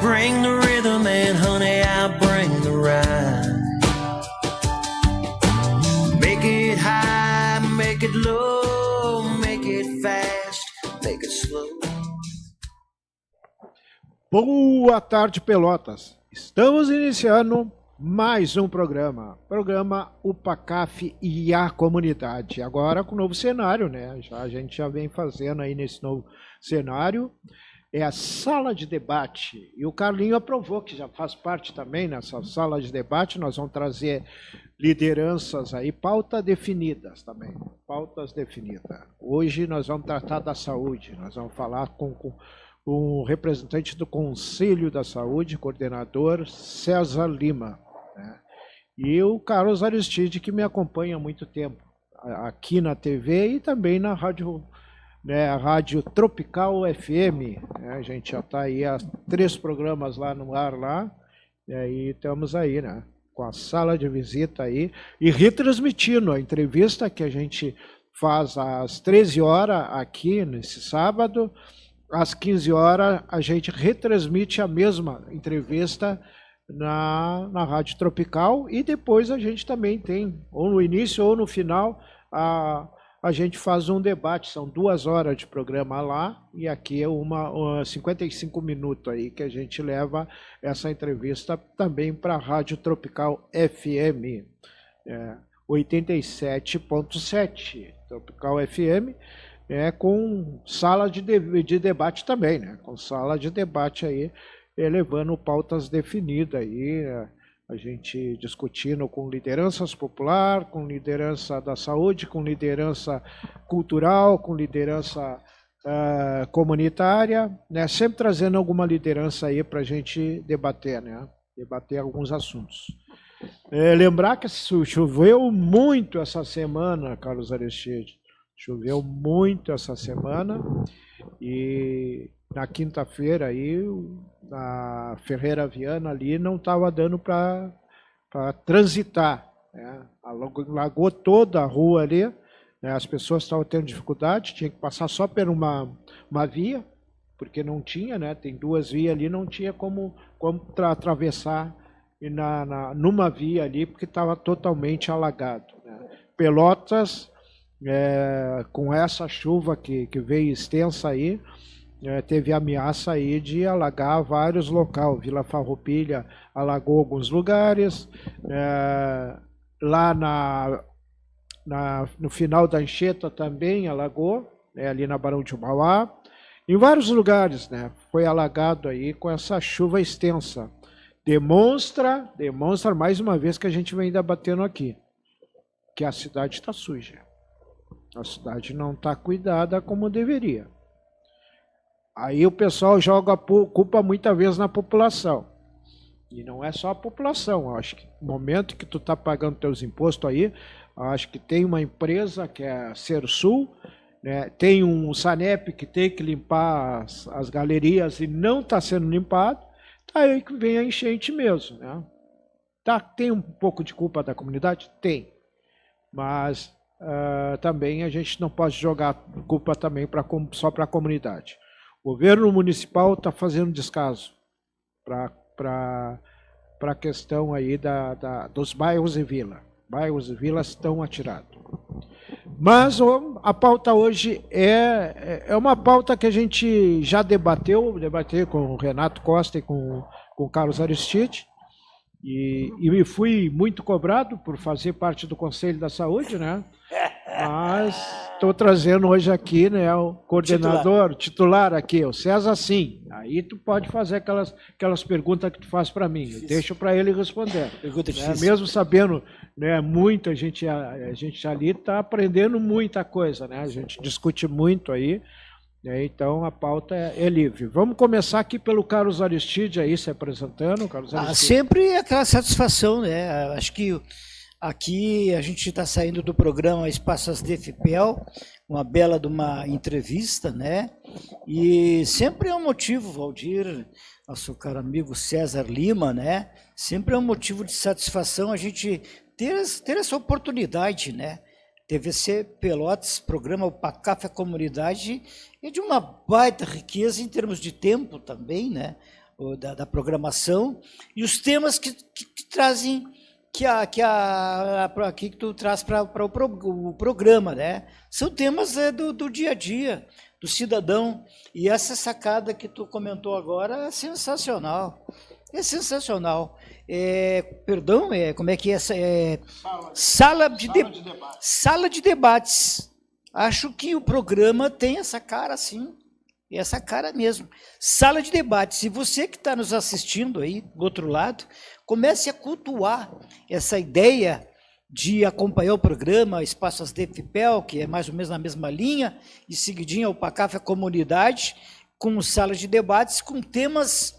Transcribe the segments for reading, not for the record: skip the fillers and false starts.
bring the rhythm and honey, I bring the rhyme. Make it high, make it low, make it fast, make it slow. Boa tarde, Pelotas. Estamos iniciando mais um programa UPACAF e a Comunidade. Agora com novo cenário, né? A gente já vem fazendo aí nesse novo cenário. É a sala de debate. E o Carlinho aprovou que já faz parte também nessa sala de debate. Nós vamos trazer lideranças aí, pautas definidas também. Pautas definidas. Hoje nós vamos tratar da saúde. Nós vamos falar com o representante do Conselho da Saúde, coordenador César Lima, né? E o Carlos Aristide, que me acompanha há muito tempo, aqui na TV e também na rádio, né, a Rádio Tropical FM, né? A gente já está aí há 3 programas lá no ar, lá, e aí estamos aí, né, com a sala de visita aí, e retransmitindo a entrevista que a gente faz às 13 horas aqui, nesse sábado. Às 15 horas, a gente retransmite a mesma entrevista na Rádio Tropical e depois a gente também tem, ou no início ou no final, a gente faz um debate. São 2 horas de programa lá e aqui é 55 minutos aí que a gente leva essa entrevista também para a Rádio Tropical FM 87.7, Tropical FM. Com sala de debate também, né? Com sala de debate aí, levando pautas definidas aí, a gente discutindo com lideranças popular, com liderança da saúde, com liderança cultural, com liderança comunitária, né? Sempre trazendo alguma liderança aí para a gente debater, né? Debater alguns assuntos. Lembrar que choveu muito essa semana, Carlos Aristide. Choveu muito essa semana e na quinta-feira aí na Ferreira Viana ali não estava dando para transitar, né? Alagou toda a rua ali, né? As pessoas estavam tendo dificuldade, tinha que passar só por uma via, porque não tinha, né? Tem 2 vias ali, não tinha como atravessar numa via ali, porque estava totalmente alagado, né? Pelotas, com essa chuva que veio extensa aí, teve ameaça aí de alagar vários locais. Vila Farroupilha alagou alguns lugares, lá no final da Anchieta também alagou, ali na Barão de Mauá, em vários lugares, né, foi alagado aí com essa chuva extensa. Demonstra mais uma vez que a gente vem debatendo aqui, que a cidade está suja. A cidade não está cuidada como deveria. Aí o pessoal joga a culpa muitas vezes na população. E não é só a população. Eu acho que no momento que tu está pagando teus impostos aí, acho que tem uma empresa que é a Sersul, né? Tem um Sanep que tem que limpar as galerias e não está sendo limpado. Tá aí que vem a enchente mesmo, né? Tem um pouco de culpa da comunidade? Tem. Mas também a gente não pode jogar culpa também só para a comunidade. O governo municipal está fazendo descaso para a questão aí dos bairros e vilas. Bairros e vilas estão atirados. Mas a pauta hoje é uma pauta que a gente já debateu com o Renato Costa e com o Carlos Aristide. E fui muito cobrado por fazer parte do Conselho da Saúde, né? Mas estou trazendo hoje aqui, né, o coordenador titular aqui, o César Sim. Aí tu pode fazer aquelas perguntas que tu faz para mim. Eu deixo para ele responder. Pergunta né? Mesmo sabendo, né, muito, a gente ali está aprendendo muita coisa, né? A gente discute muito aí. Então a pauta é livre. Vamos começar aqui pelo Carlos Aristide aí se apresentando. Carlos Aristide. Sempre aquela satisfação, né? Acho que aqui a gente está saindo do programa Espaços de FPL, uma bela de uma entrevista, né? E sempre é um motivo, Valdir, nosso caro amigo César Lima, né? Sempre é um motivo de satisfação a gente ter essa oportunidade, né? TVC Pelotas, programa UPACAF a Comunidade, é de uma baita riqueza em termos de tempo também, né? da programação, e os temas que trazem, que tu traz para o programa, né? São temas do dia a dia, do cidadão. E essa sacada que tu comentou agora é sensacional. É sensacional. Perdão, como é que é essa? Sala de debates. Acho que o programa tem essa cara, sim. Essa cara mesmo. Sala de debates. E você que está nos assistindo aí, do outro lado, comece a cultuar essa ideia de acompanhar o programa Espaço ASD FIPEL, que é mais ou menos na mesma linha, e seguidinho ao PACAF Comunidade, com salas de debates, com temas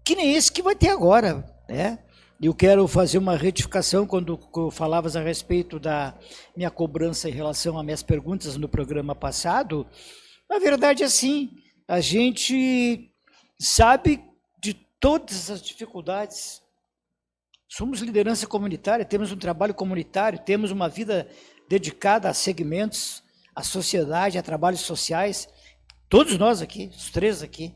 que nem esse que vai ter agora, né? Eu quero fazer uma retificação quando falavas a respeito da minha cobrança em relação às minhas perguntas no programa passado. Na verdade, assim, a gente sabe de todas as dificuldades. Somos liderança comunitária, temos um trabalho comunitário, temos uma vida dedicada a segmentos, à sociedade, a trabalhos sociais. Todos nós aqui, os três aqui.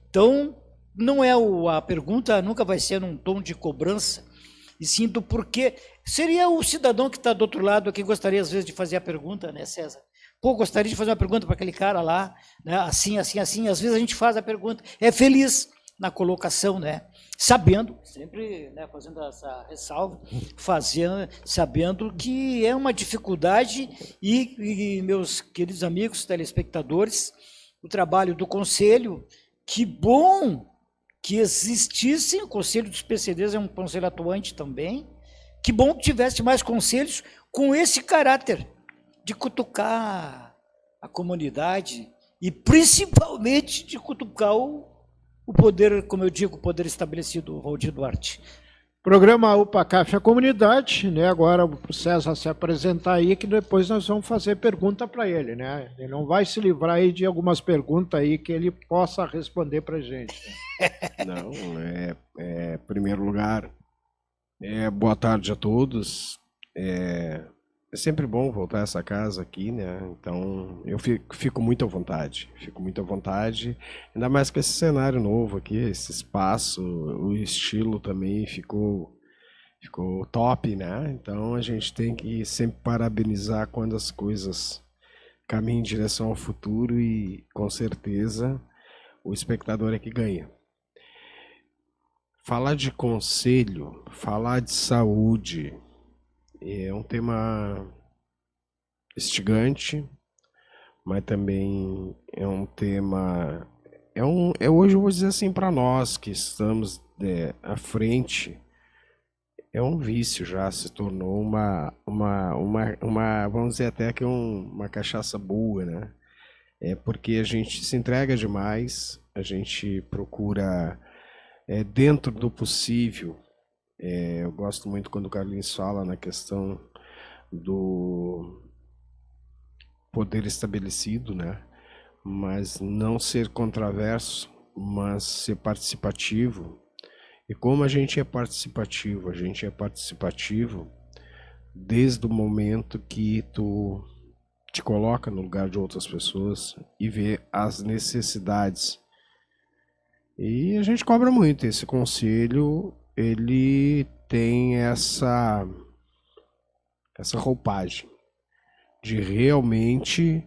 Então, não é a pergunta, nunca vai ser num tom de cobrança, e sim do porquê. Seria o cidadão que está do outro lado que gostaria, às vezes, de fazer a pergunta, né, César? Pô, gostaria de fazer uma pergunta para aquele cara lá, né? Assim, assim, assim. Às vezes a gente faz a pergunta, é feliz na colocação, né? Sabendo, sempre, né, fazendo essa ressalva, sabendo que é uma dificuldade e meus queridos amigos telespectadores, o trabalho do Conselho, que bom que existissem, o Conselho dos PCDs é um conselho atuante também, que bom que tivesse mais conselhos com esse caráter de cutucar a comunidade e principalmente de cutucar o poder, como eu digo, o poder estabelecido, Valdir Duarte. Programa UPACAF a comunidade, né? Agora o César se apresentar aí, que depois nós vamos fazer pergunta para ele, né? Ele não vai se livrar aí de algumas perguntas aí que ele possa responder para a gente. Não, em primeiro lugar, boa tarde a todos. É sempre bom voltar a essa casa aqui, né? Então, eu fico muito à vontade. Ainda mais com esse cenário novo aqui, esse espaço, o estilo também ficou top, né? Então, a gente tem que sempre parabenizar quando as coisas caminham em direção ao futuro e, com certeza, o espectador é que ganha. Falar de conselho, falar de saúde, é um tema instigante, mas também é um tema, hoje eu vou dizer assim, para nós que estamos à frente, é um vício já, se tornou uma vamos dizer até que uma cachaça boa, né? É porque a gente se entrega demais, a gente procura, dentro do possível. Eu gosto muito quando o Carlinhos fala na questão do poder estabelecido, né? Mas não ser controverso, mas ser participativo. E como a gente é participativo desde o momento que tu te coloca no lugar de outras pessoas e vê as necessidades. E a gente cobra muito. Esse conselho, ele tem essa roupagem de realmente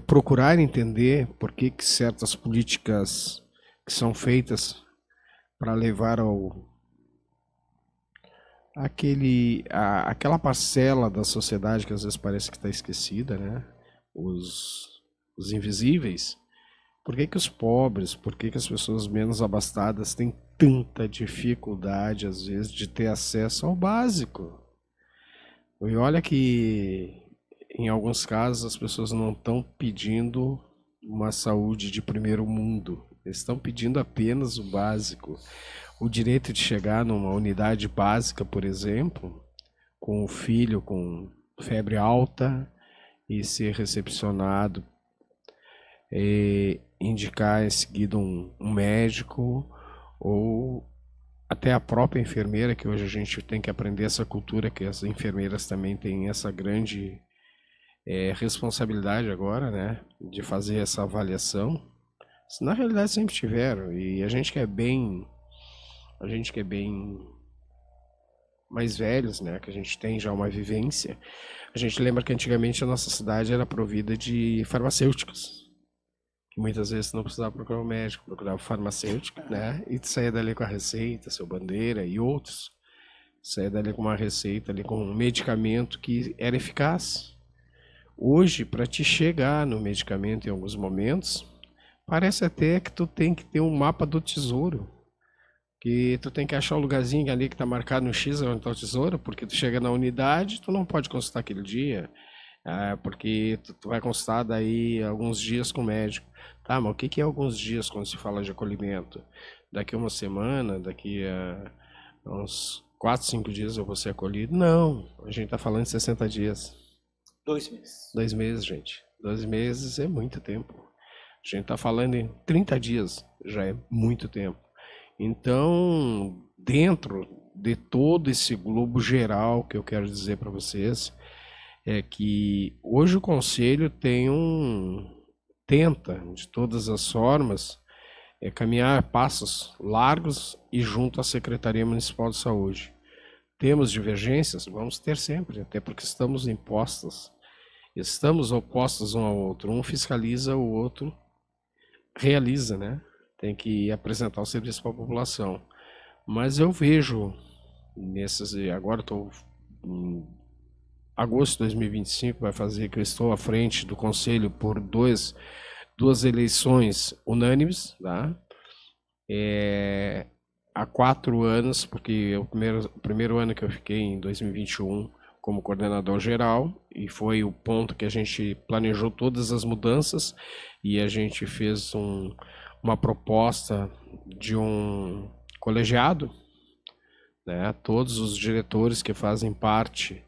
procurar entender por que certas políticas que são feitas para levar aquela parcela da sociedade que às vezes parece que está esquecida, né? Os invisíveis. Por que os pobres, por que as pessoas menos abastadas têm tanta dificuldade, às vezes, de ter acesso ao básico? E olha que, em alguns casos, as pessoas não estão pedindo uma saúde de primeiro mundo. Eles estão pedindo apenas o básico. O direito de chegar numa unidade básica, por exemplo, com o filho com febre alta e ser recepcionado, indicar em seguida um médico ou até a própria enfermeira, que hoje a gente tem que aprender essa cultura, que as enfermeiras também têm essa grande responsabilidade agora, né, de fazer essa avaliação Na realidade sempre tiveram, e a gente que é bem mais velhos, né, que a gente tem já uma vivência, a gente lembra que antigamente a nossa cidade era provida de farmacêuticos, que muitas vezes não precisava procurar um médico, procurava um farmacêutico, né, e tu saía dali com a receita, seu Bandeira e outros, saía dali com uma receita, ali com um medicamento que era eficaz. Hoje, para te chegar no medicamento em alguns momentos, parece até que tu tem que ter um mapa do tesouro, que tu tem que achar o lugarzinho ali que está marcado no X onde está o tesouro, porque tu chega na unidade, tu não pode consultar aquele dia, porque tu vai consultar daí alguns dias com o médico. Tá, mas o que que é alguns dias quando se fala de acolhimento? Daqui uma semana, daqui a uns 4, 5 dias eu vou ser acolhido? Não, a gente está falando de 60 dias. 2 meses. 2 meses, gente. 2 meses é muito tempo. A gente está falando em 30 dias, já é muito tempo. Então, dentro de todo esse globo geral que eu quero dizer para vocês, é que hoje o Conselho tenta, de todas as formas, caminhar passos largos e junto à Secretaria Municipal de Saúde. Temos divergências? Vamos ter sempre, até porque estamos opostos um ao outro. Um fiscaliza, o outro realiza, né? Tem que apresentar o serviço para a população. Mas eu vejo agora estou em agosto de 2025, vai fazer que eu estou à frente do Conselho por duas eleições unânimes, tá? Há 4 anos, porque o primeiro ano que eu fiquei em 2021 como coordenador geral, e foi o ponto que a gente planejou todas as mudanças, e a gente fez uma proposta de um colegiado, né? Todos os diretores que fazem parte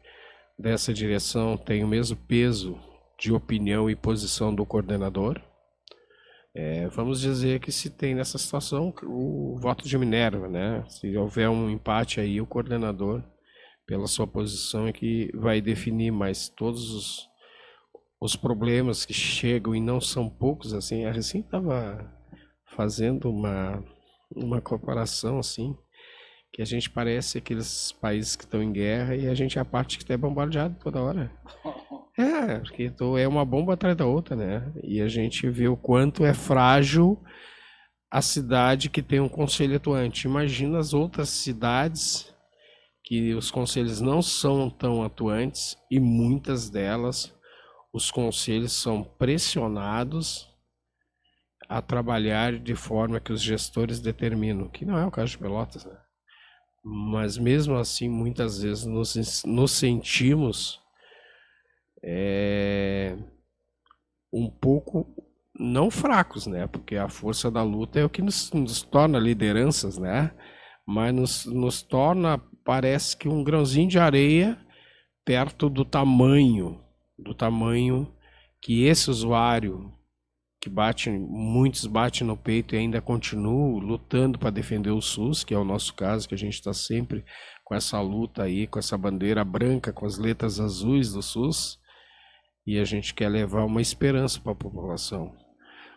dessa direção têm o mesmo peso de opinião e posição do coordenador. Vamos dizer que se tem nessa situação o voto de Minerva, né? Se houver um empate aí, o coordenador, pela sua posição, é que vai definir, mas todos os problemas que chegam, e não são poucos, assim, a Recém estava fazendo uma comparação, assim, que a gente parece aqueles países que estão em guerra e a gente é a parte que está bombardeado toda hora. Porque é uma bomba atrás da outra, né? E a gente vê o quanto é frágil a cidade que tem um conselho atuante. Imagina as outras cidades que os conselhos não são tão atuantes, e muitas delas os conselhos são pressionados a trabalhar de forma que os gestores determinam, que não é o caso de Pelotas, né? Mas mesmo assim, muitas vezes nos sentimos um pouco, não fracos, né? Porque a força da luta é o que nos torna lideranças, né? Mas nos torna, parece que um grãozinho de areia perto do tamanho que esse usuário que muitos batem no peito e ainda continuam lutando para defender o SUS, que é o nosso caso, que a gente está sempre com essa luta aí, com essa bandeira branca, com as letras azuis do SUS, e a gente quer levar uma esperança para a população.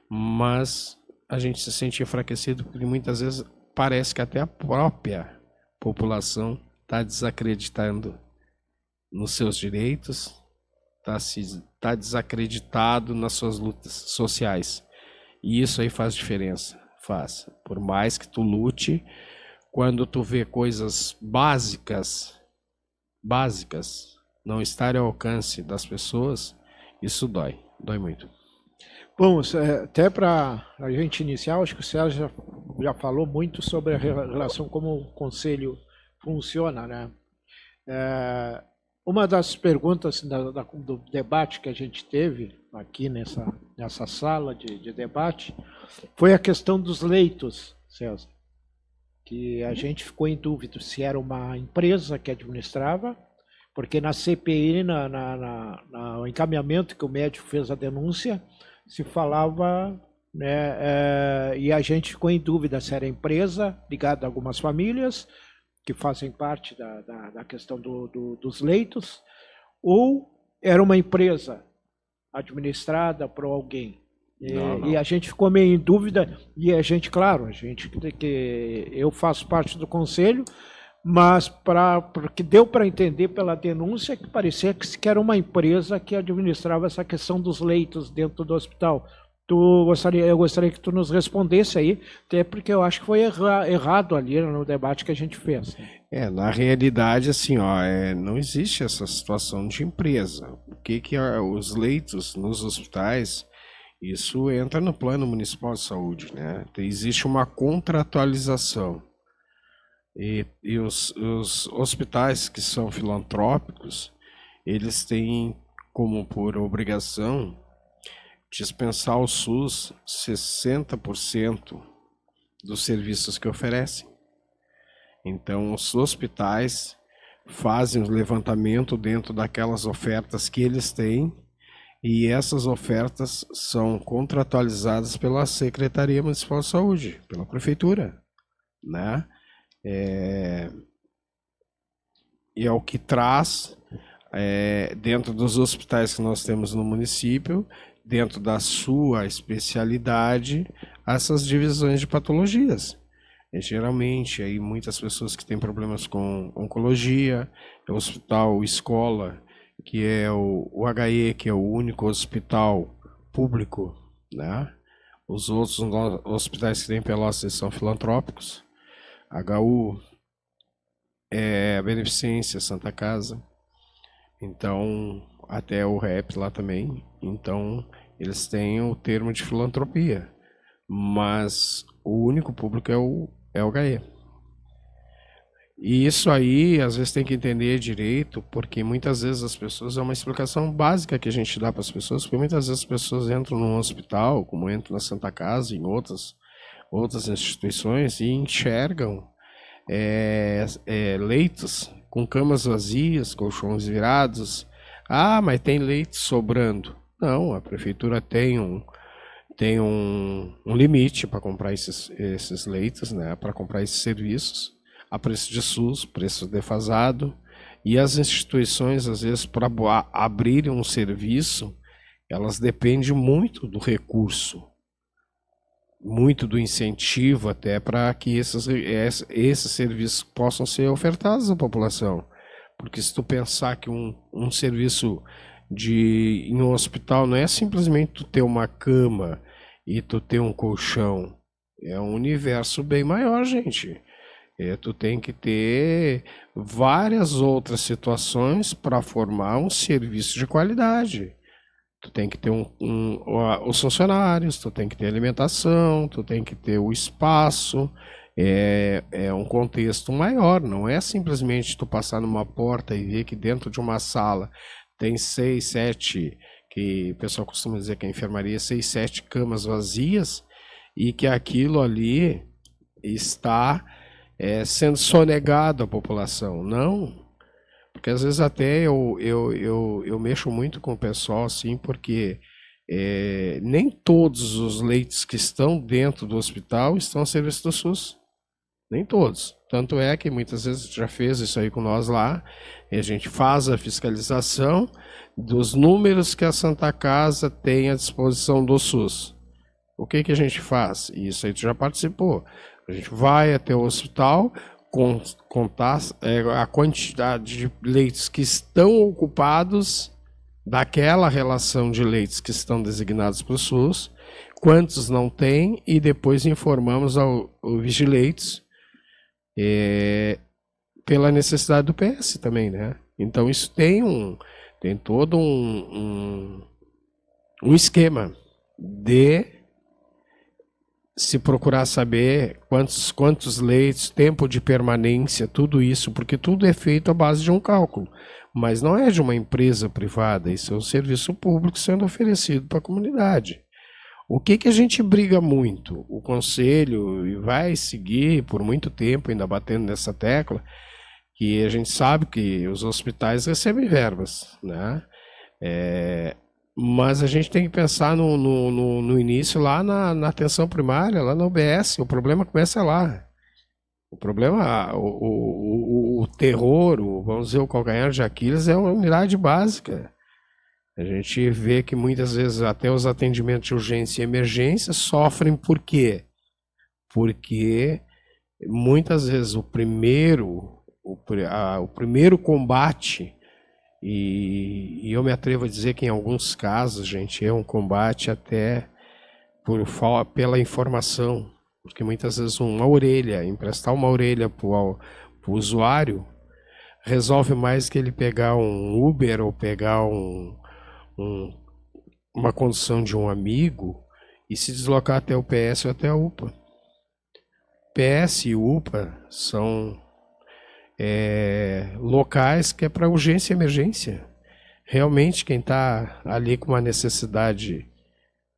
Mas a gente se sente enfraquecido porque muitas vezes parece que até a própria população está desacreditando nos seus direitos, está desacreditado nas suas lutas sociais. E isso aí faz diferença, faz. Por mais que tu lute, quando tu vê coisas básicas não estarem ao alcance das pessoas, isso dói muito. Bom, até para a gente iniciar, acho que o Sérgio já falou muito sobre a relação como o Conselho funciona, né? Uma das perguntas do debate que a gente teve aqui nessa sala de debate foi a questão dos leitos, César, que a gente ficou em dúvida se era uma empresa que administrava, porque na CPI, no encaminhamento que o médico fez a denúncia, se falava, né, e a gente ficou em dúvida se era empresa ligada a algumas famílias que fazem parte da questão dos leitos, ou era uma empresa administrada por alguém. E a gente ficou meio em dúvida, e a gente, claro, que eu faço parte do conselho, mas porque deu para entender pela denúncia que parecia que era uma empresa que administrava essa questão dos leitos dentro do hospital. Eu gostaria que tu nos respondesse aí, até porque eu acho que foi errado ali no debate que a gente fez. Na realidade, assim, não existe essa situação de empresa. O que os leitos nos hospitais, isso entra no Plano Municipal de Saúde, né? Existe uma contratualização. E os hospitais que são filantrópicos, eles têm como por obrigação dispensar ao SUS 60% dos serviços que oferecem. Então, os hospitais fazem o levantamento dentro daquelas ofertas que eles têm, e essas ofertas são contratualizadas pela Secretaria Municipal de Saúde, pela Prefeitura, né? E é o que traz, dentro dos hospitais que nós temos no município, dentro da sua especialidade, essas divisões de patologias. Geralmente, aí muitas pessoas que têm problemas com oncologia, o hospital escola, que é o HE, que é o único hospital público, né? Os outros hospitais que têm Pelotas são filantrópicos. HU é a Beneficência, Santa Casa. Então, até o REP lá também. Então, eles têm o termo de filantropia. Mas o único público é o HE. E isso aí, às vezes, tem que entender direito, porque muitas vezes as pessoas, é uma explicação básica que a gente dá para as pessoas, porque muitas vezes as pessoas entram num hospital, como entram na Santa Casa, em outras instituições, e enxergam leitos com camas vazias, colchões virados. Mas tem leite sobrando. Não, a prefeitura tem um limite para comprar esses leitos, né, para comprar esses serviços, a preço de SUS, preço defasado, e as instituições, às vezes, para abrirem um serviço, elas dependem muito do recurso, muito do incentivo até para que esses serviços possam ser ofertados à população. Porque se tu pensar que um serviço em um hospital não é simplesmente tu ter uma cama e tu ter um colchão, é um universo bem maior, gente. Tu tem que ter várias outras situações para formar um serviço de qualidade. Tu tem que ter os funcionários, tu tem que ter alimentação, tu tem que ter o espaço. É um contexto maior, não é simplesmente tu passar numa porta e ver que dentro de uma sala tem 6, 7, que o pessoal costuma dizer que a enfermaria 6, 7 camas vazias, e que aquilo ali está sendo sonegado à população. Não, porque às vezes até eu mexo muito com o pessoal assim, porque nem todos os leitos que estão dentro do hospital estão a serviço do SUS. Nem todos. Tanto é que muitas vezes já fez isso aí com nós lá, e a gente faz a fiscalização dos números que a Santa Casa tem à disposição do SUS. O que a gente faz? Isso aí tu já participou. A gente vai até o hospital, contar a quantidade de leitos que estão ocupados daquela relação de leitos que estão designados para o SUS, quantos não tem, e depois informamos ao Vigileitos pela necessidade do PS também, né? Então isso tem todo um esquema de se procurar saber quantos leitos, tempo de permanência, tudo isso, porque tudo é feito à base de um cálculo, mas não é de uma empresa privada, isso é um serviço público sendo oferecido para a comunidade. O que a gente briga muito? O Conselho vai seguir por muito tempo ainda batendo nessa tecla, que a gente sabe que os hospitais recebem verbas, né? Mas a gente tem que pensar no início, lá na atenção primária, lá na UBS, o problema começa lá. O problema, o terror, vamos dizer, o calcanhar de Aquiles é uma unidade básica. A gente vê que muitas vezes até os atendimentos de urgência e emergência sofrem por quê? Porque muitas vezes o primeiro combate, e eu me atrevo a dizer que em alguns casos, gente, é um combate até pela informação, porque muitas vezes emprestar uma orelha para o usuário, resolve mais que ele pegar um Uber ou pegar uma condução de um amigo e se deslocar até o PS ou até a UPA. PS e UPA são locais que é para urgência e emergência. Realmente quem está ali com uma necessidade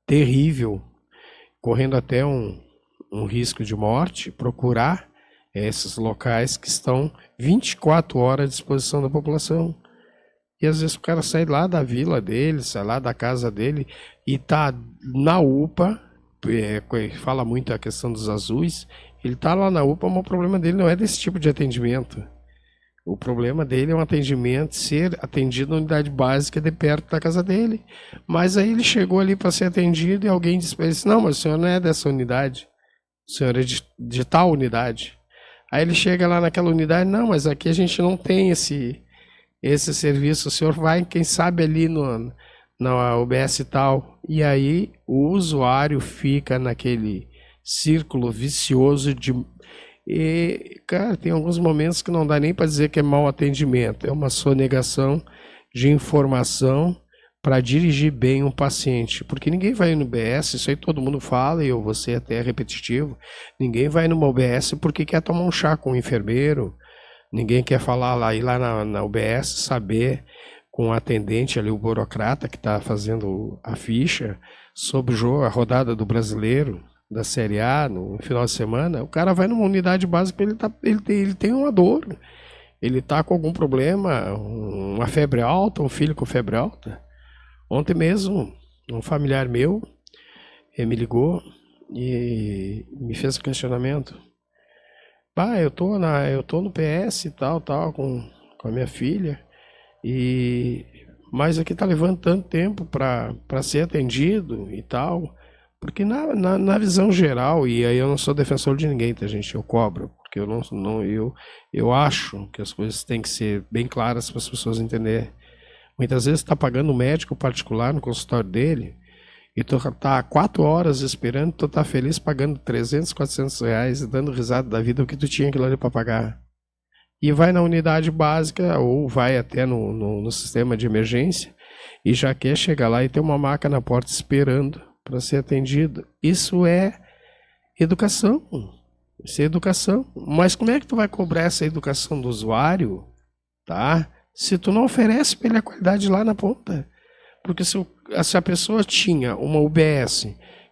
terrível, correndo até um risco de morte, procurar esses locais que estão 24 horas à disposição da população. E às vezes o cara sai lá da vila dele, sai lá da casa dele e tá na UPA, fala muito a questão dos azuis, ele tá lá na UPA, mas o problema dele não é desse tipo de atendimento. O problema dele é um atendimento, ser atendido na unidade básica de perto da casa dele. Mas aí ele chegou ali para ser atendido e alguém disse para ele, não, mas o senhor não é dessa unidade, o senhor é de tal unidade. Aí ele chega lá naquela unidade, não, mas aqui a gente não tem esse serviço, o senhor vai, quem sabe, ali na UBS e tal. E aí o usuário fica naquele círculo vicioso e, cara, tem alguns momentos que não dá nem para dizer que é mau atendimento, é uma sonegação de informação para dirigir bem um paciente, porque ninguém vai no UBS, isso aí todo mundo fala, e eu vou ser até repetitivo, ninguém vai numa UBS porque quer tomar um chá com o enfermeiro, ninguém quer ir lá na UBS, saber com o atendente ali, o burocrata que está fazendo a ficha sobre a rodada do Brasileiro, da Série A, no final de semana. O cara vai numa unidade básica, ele tem uma dor, ele está com algum problema, uma febre alta, um filho com febre alta. Ontem mesmo, um familiar meu me ligou e me fez o questionamento. Eu tô no PS e tal, com a minha filha, mas aqui tá levando tanto tempo para ser atendido e tal, porque na visão geral, e aí eu não sou defensor de ninguém, tá, gente? Eu cobro, porque eu acho que as coisas têm que ser bem claras para as pessoas entenderem. Muitas vezes tá pagando um médico particular no consultório dele, e tu tá 4 horas esperando, tu tá feliz pagando 300, 400 reais e dando risada da vida, o que tu tinha aquilo ali para pagar. E vai na unidade básica ou vai até no sistema de emergência e já quer chegar lá e ter uma maca na porta esperando para ser atendido. Isso é educação. Isso é educação. Mas como é que tu vai cobrar essa educação do usuário, tá? Se tu não oferece para ele a qualidade lá na ponta? Porque se a pessoa tinha uma UBS,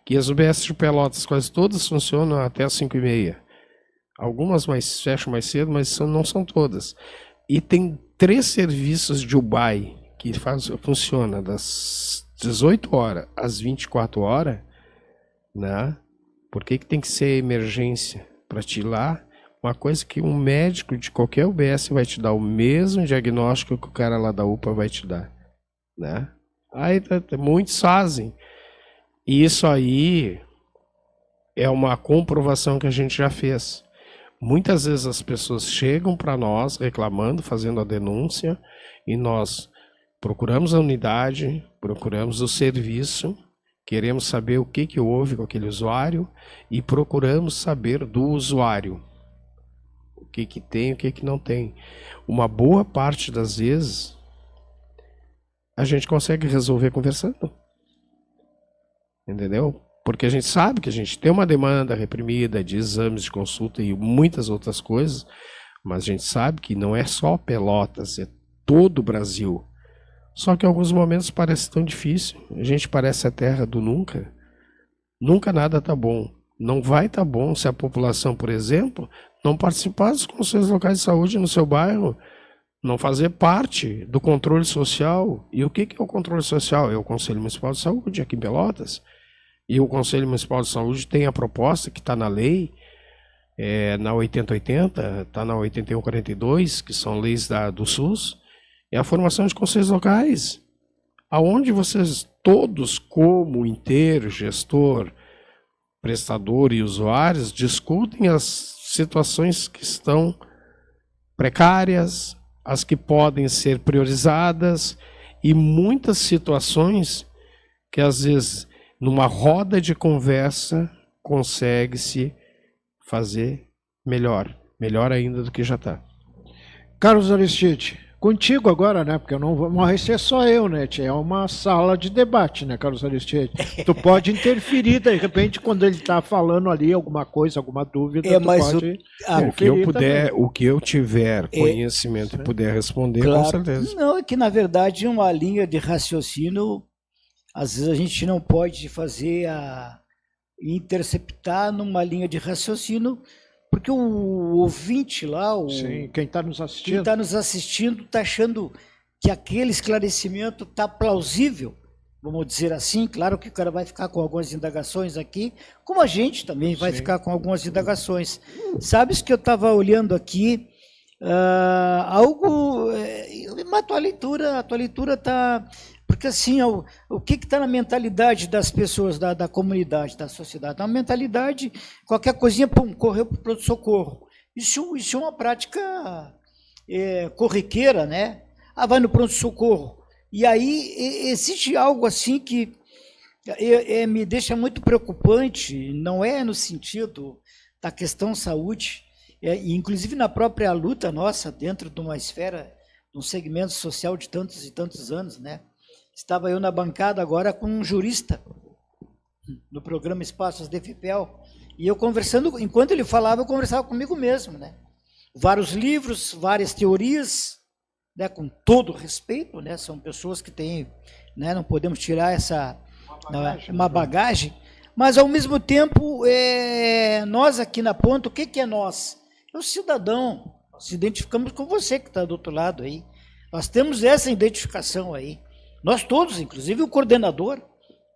que as UBS de Pelotas quase todas funcionam até as 5h30, algumas fecham mais cedo, mas não são todas, e tem 3 serviços de UBAI que funciona das 18 horas às 24 horas, né? Por que tem que ser emergência? Para te ir lá, uma coisa que um médico de qualquer UBS vai te dar o mesmo diagnóstico que o cara lá da UPA vai te dar, né? Aí muitos fazem. E isso aí é uma comprovação que a gente já fez. Muitas vezes as pessoas chegam para nós reclamando, fazendo a denúncia, e nós procuramos a unidade, procuramos o serviço, queremos saber o que houve com aquele usuário e procuramos saber do usuário o que tem, o que não tem. Uma boa parte das vezes a gente consegue resolver conversando, entendeu? Porque a gente sabe que a gente tem uma demanda reprimida de exames, de consulta e muitas outras coisas, mas a gente sabe que não é só Pelotas, é todo o Brasil. Só que em alguns momentos parece tão difícil. A gente parece a terra do nunca. Nunca nada tá bom. Não vai tá bom se a população, por exemplo, não participar dos conselhos locais de saúde no seu bairro, não fazer parte do controle social. E o que é o controle social? É o Conselho Municipal de Saúde aqui em Pelotas. E o Conselho Municipal de Saúde tem a proposta que está na lei, na 8080, está na 8142, que são leis do SUS, é a formação de conselhos locais. aonde vocês todos, como inteiro, gestor, prestador e usuários, discutem as situações que estão precárias, as que podem ser priorizadas e muitas situações que às vezes numa roda de conversa consegue-se fazer melhor ainda do que já está. Carlos Aristide, contigo agora, né? Porque não vai ser só eu, né? É uma sala de debate, né, Carlos Aristide? Tu pode interferir, de repente, quando ele está falando ali alguma coisa, alguma dúvida, tu pode o que eu puder, também. o que eu tiver conhecimento e puder responder, Claro. com certeza. Não, é que na verdade uma linha de raciocínio, às vezes a gente não pode fazer interceptar numa linha de raciocínio, porque o ouvinte lá, Sim, quem está nos quem assistindo. está nos assistindo está achando que aquele esclarecimento está plausível, vamos dizer assim. Claro que o cara vai ficar com algumas indagações aqui, como a gente também vai ficar com algumas indagações. Sabes que eu estava olhando aqui algo, mas a tua leitura está... Porque assim, o que está na mentalidade das pessoas, da comunidade, da sociedade? Na mentalidade, qualquer coisinha, pum, correu para o pronto-socorro. Isso é uma prática corriqueira, né? Vai no pronto-socorro. E aí existe algo assim que me deixa muito preocupante, não é no sentido da questão saúde, inclusive na própria luta nossa, dentro de uma esfera, de um segmento social de tantos e tantos anos, né? Estava eu na bancada agora com um jurista, no programa Espaços DFPEL, e eu conversando, enquanto ele falava, eu conversava comigo mesmo, né? Vários livros, várias teorias, né? Com todo respeito, né? São pessoas que têm, né? Não podemos tirar uma bagagem, mas ao mesmo tempo, nós aqui na ponta, o que é nós? É o cidadão, nós se identificamos com você que está do outro lado aí, nós temos essa identificação aí. Nós todos, inclusive o coordenador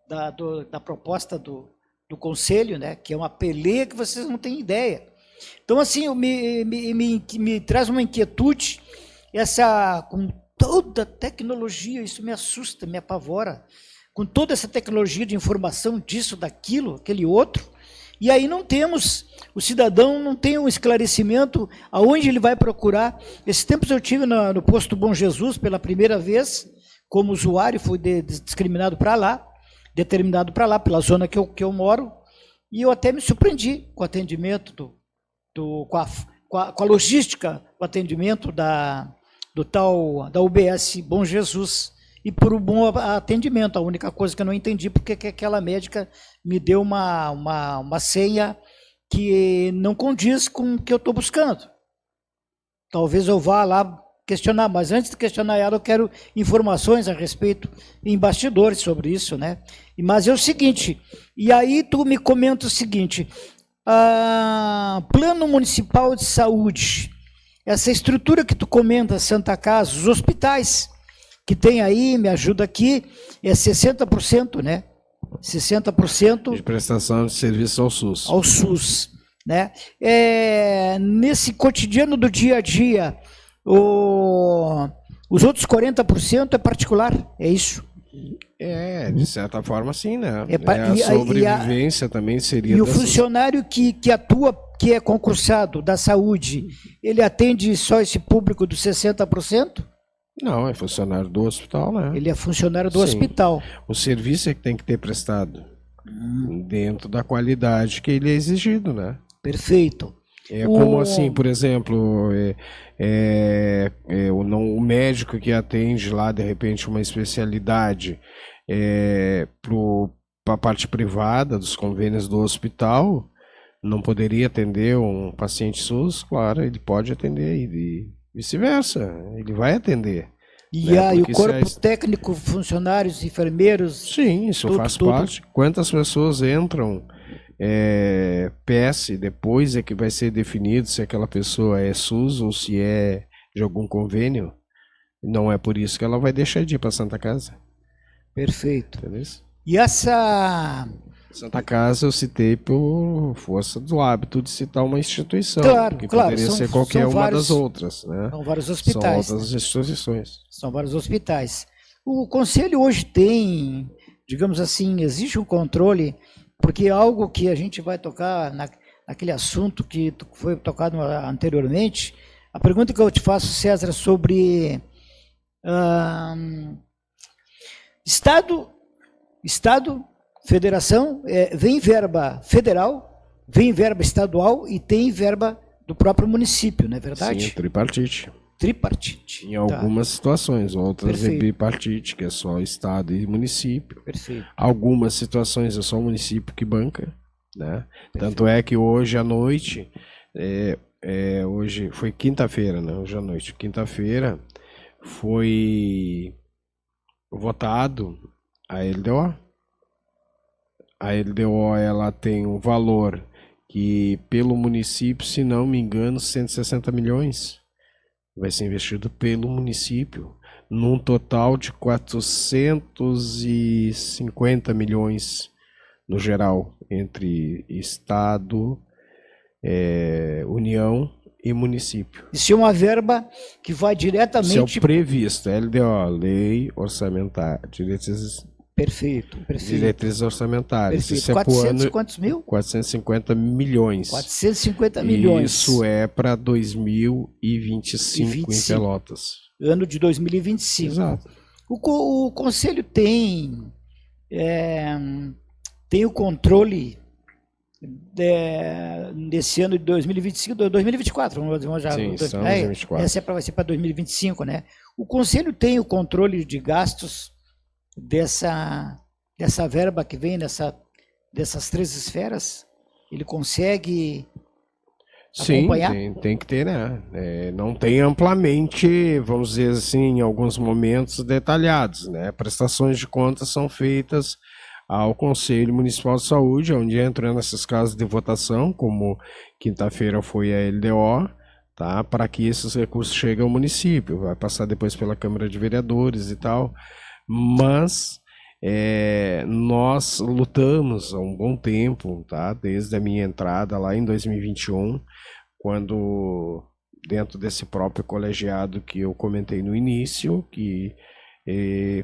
da proposta do Conselho, né, que é uma peleia que vocês não têm ideia. Então, assim, me traz uma inquietude, com toda a tecnologia, isso me assusta, me apavora, com toda essa tecnologia de informação disso, daquilo, aquele outro, e aí não temos, o cidadão não tem um esclarecimento aonde ele vai procurar. Esses tempos eu tive no posto Bom Jesus pela primeira vez, como usuário, fui determinado para lá, pela zona que eu moro, e eu até me surpreendi com o atendimento, com a logística, o atendimento da UBS Bom Jesus, e por um bom atendimento. A única coisa que eu não entendi, porque que aquela médica me deu uma senha que não condiz com o que eu estou buscando. Talvez eu vá lá questionar, mas antes de questionar ela, eu quero informações a respeito, em bastidores sobre isso, né? Mas é o seguinte, e aí tu me comenta o seguinte, Plano Municipal de Saúde, essa estrutura que tu comenta, Santa Casa, os hospitais que tem aí, me ajuda aqui, é 60%, né? 60% de prestação de serviço ao SUS. Ao SUS, né? Nesse cotidiano do dia a dia, os outros 40% é particular, é isso? De certa forma sim, né? A sobrevivência também seria... E o funcionário que atua, que é concursado da saúde, ele atende só esse público dos 60%? Não, é funcionário do hospital, né? Ele é funcionário do hospital. O serviço é que tem que ter prestado dentro da qualidade que ele é exigido, né? Perfeito. Como assim, por exemplo, o médico que atende lá, de repente, uma especialidade para a parte privada dos convênios do hospital, não poderia atender um paciente SUS? Claro, ele pode atender e vice-versa, ele vai atender. E aí o corpo técnico, funcionários, enfermeiros... Sim, isso faz parte. Quantas pessoas entram... PS, depois é que vai ser definido se aquela pessoa é SUS ou se é de algum convênio. Não é por isso que ela vai deixar de ir para Santa Casa. Perfeito. Entendeu? E essa... Santa Casa eu citei por força do hábito de citar uma instituição. Claro, que claro. Poderia ser qualquer uma das outras, né? São vários hospitais. São outras instituições. São vários hospitais. O conselho hoje tem, digamos assim, existe um controle, porque é algo que a gente vai tocar naquele assunto que foi tocado anteriormente. A pergunta que eu te faço, César, sobre Estado, federação, vem verba federal, vem verba estadual e tem verba do próprio município, não é verdade? Sim, tripartite. Tripartite. Em algumas situações, outras Perfeito. é bipartite, que é só estado e município. Perfeito. Algumas situações é só o município que banca, né? Tanto é que hoje à noite, hoje foi quinta-feira, né? Hoje à noite, quinta-feira, foi votado a LDO. A LDO, ela tem um valor que, pelo município, se não me engano, 160 milhões vai ser investido pelo município, num total de 450 milhões no geral, entre Estado, União e município. Isso é uma verba que vai Isso é o diretamente. previsto, LDO, Lei Orçamentária, Diretrizes Perfeito, perfeito. Diretrizes orçamentárias. Perfeito. Isso é por 400 ano, quantos mil? 450 milhões. 450 milhões. Isso é para 2025 em 25. Pelotas. Ano de 2025. Exato. O Conselho tem o controle desse ano de 2025, 2024. Vamos já, Sim, estamos em 2024. Essa vai ser para 2025, né? O Conselho tem o controle de gastos dessa verba que vem dessas três esferas? Ele consegue acompanhar? Sim, tem que ter, né? Não tem amplamente, vamos dizer assim, em alguns momentos detalhados, né? Prestações de contas são feitas ao Conselho Municipal de Saúde, onde entram nessas casas de votação, como quinta-feira foi a LDO, tá? Para que esses recursos cheguem ao município. Vai passar depois pela Câmara de Vereadores e tal. Mas nós lutamos há um bom tempo, tá? Desde a minha entrada lá em 2021, quando dentro desse próprio colegiado que eu comentei no início, que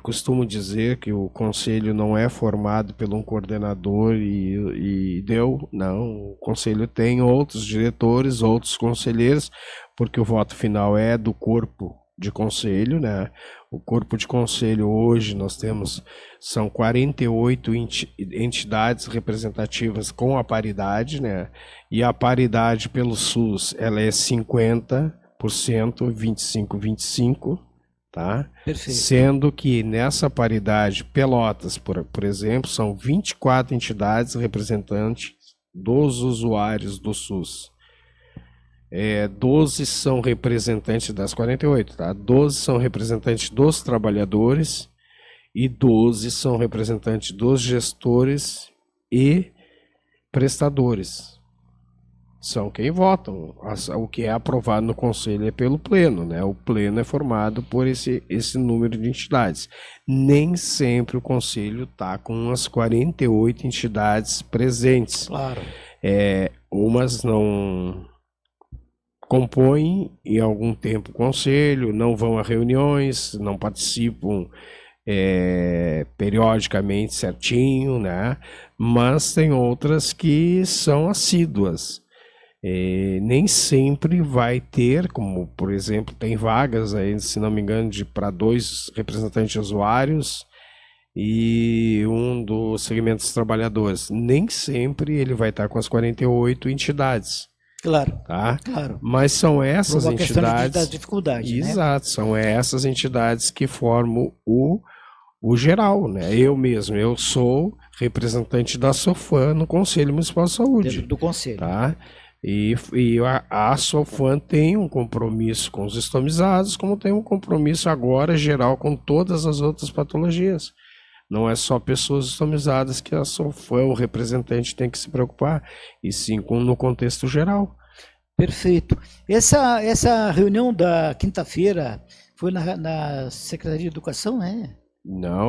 costumo dizer que o conselho não é formado por um coordenador e deu, não, o conselho tem outros diretores, outros conselheiros, porque o voto final é do corpo de conselho, né? O corpo de conselho hoje nós temos, são 48 entidades representativas com a paridade, né? E a paridade pelo SUS, ela é 50%, 25%, tá? Perfeito. Sendo que nessa paridade, Pelotas, por exemplo, são 24 entidades representantes dos usuários do SUS. 12 são representantes das 48, tá? 12 são representantes dos trabalhadores e 12 são representantes dos gestores e prestadores. São quem votam. O que é aprovado no conselho é pelo pleno, né? O pleno é formado por esse número de entidades. Nem sempre o conselho está com as 48 entidades presentes. Claro. Umas não compõem em algum tempo o conselho, não vão a reuniões, não participam periodicamente certinho, né? Mas tem outras que são assíduas. Nem sempre vai ter, como por exemplo, tem vagas aí, se não me engano, para 2 representantes usuários e um dos segmentos dos trabalhadores. Nem sempre ele vai estar com as 48 entidades. Claro, tá? claro. Mas são essas Por uma questão entidades. de dificuldade, né? Exato, são essas entidades que formam o geral, né? Eu mesmo, eu sou representante da SOFAM no Conselho Municipal de Saúde. Dentro do conselho. Tá? E a SOFAM tem um compromisso com os estomizados, como tem um compromisso agora geral com todas as outras patologias. Não é só pessoas estomizadas que a SOFAM, o representante, tem que se preocupar, e sim no contexto geral. Perfeito. Essa reunião da quinta-feira foi na Secretaria de Educação, né? Não,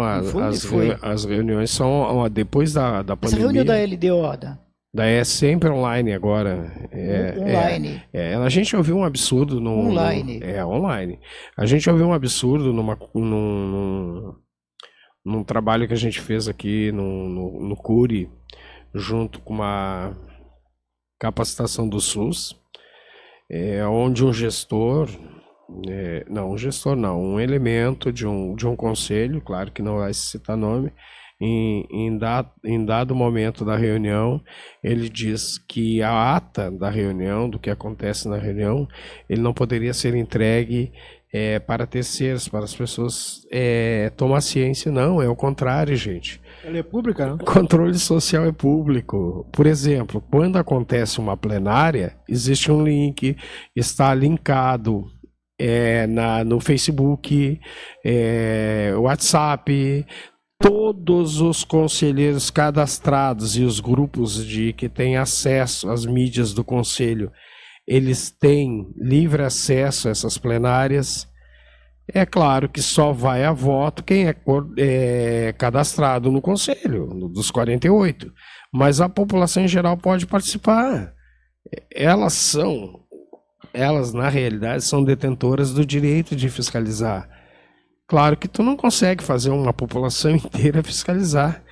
Foi. as reuniões são depois da pandemia. Essa reunião da LDO, É sempre online agora. Online. A gente ouviu um absurdo Online. online. A gente ouviu um absurdo num trabalho que a gente fez aqui no CURI, junto com uma capacitação do SUS, onde um gestor, um elemento de um conselho, claro que não vai citar nome, em dado momento da reunião, ele diz que a ata da reunião, do que acontece na reunião, ele não poderia ser entregue para terceiros, para as pessoas tomar ciência. Não, é o contrário, gente. Ela é pública, né? Controle social é público. Por exemplo, quando acontece uma plenária, existe um link, está linkado no Facebook, WhatsApp. Todos os conselheiros cadastrados e os grupos que têm acesso às mídias do conselho, eles têm livre acesso a essas plenárias. É claro que só vai a voto quem é cadastrado no conselho, dos 48, mas a população em geral pode participar. Elas, na realidade, são detentoras do direito de fiscalizar. Claro que tu não consegue fazer uma população inteira fiscalizar,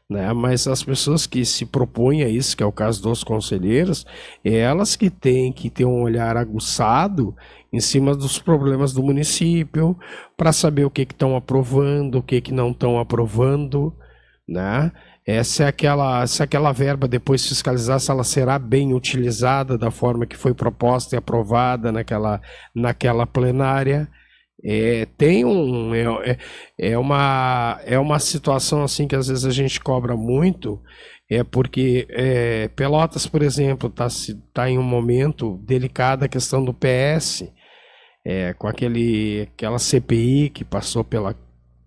né? Mas as pessoas que se propõem a isso, que é o caso dos conselheiros, elas que têm que ter um olhar aguçado em cima dos problemas do município, para saber o que estão aprovando, o que não estão aprovando, né? Se aquela verba depois fiscalizar, se ela será bem utilizada da forma que foi proposta e aprovada naquela plenária. Uma situação assim que às vezes a gente cobra muito, porque Pelotas, por exemplo, tá em um momento delicado a questão do PS, com aquela CPI que passou pela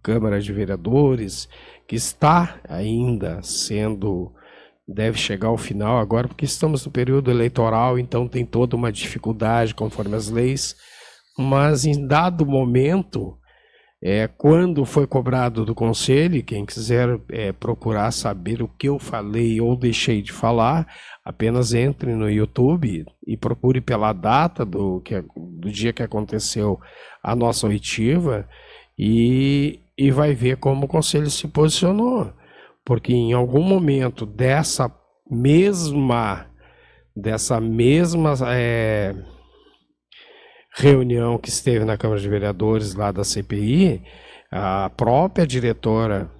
Câmara de Vereadores, que está ainda deve chegar ao final agora, porque estamos no período eleitoral, então tem toda uma dificuldade conforme as leis. Mas em dado momento, quando foi cobrado do conselho, quem quiser procurar saber o que eu falei ou deixei de falar, apenas entre no YouTube e procure pela data do dia que aconteceu a nossa oitiva e vai ver como o conselho se posicionou. Porque em algum momento dessa mesma reunião que esteve na Câmara de Vereadores lá da CPI, a própria diretora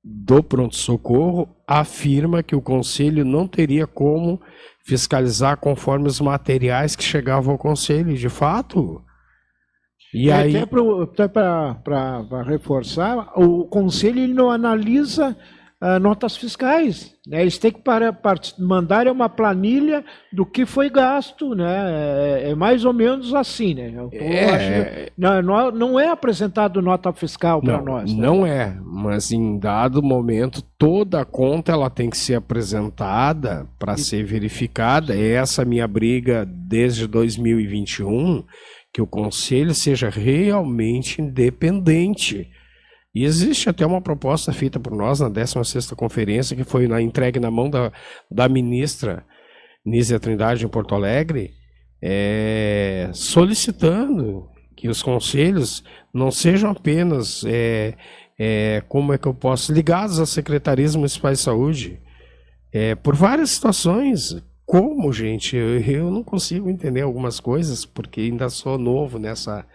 do pronto-socorro afirma que o Conselho não teria como fiscalizar conforme os materiais que chegavam ao Conselho, de fato. E aí... Até para reforçar, o Conselho ele não analisa notas fiscais, né? Eles têm que mandar uma planilha do que foi gasto, né? É mais ou menos assim, né? Não é apresentado nota fiscal para nós. Né? Não é, mas em dado momento toda a conta ela tem que ser apresentada para ser verificada. Essa é a minha briga desde 2021, que o Conselho seja realmente independente. E existe até uma proposta feita por nós na 16ª conferência, que foi entregue na mão da ministra Nízia Trindade em Porto Alegre, solicitando que os conselhos não sejam apenas, como é que eu posso, ligados às secretarias municipais de saúde, por várias situações. Como, gente? Eu não consigo entender algumas coisas, porque ainda sou novo nessa...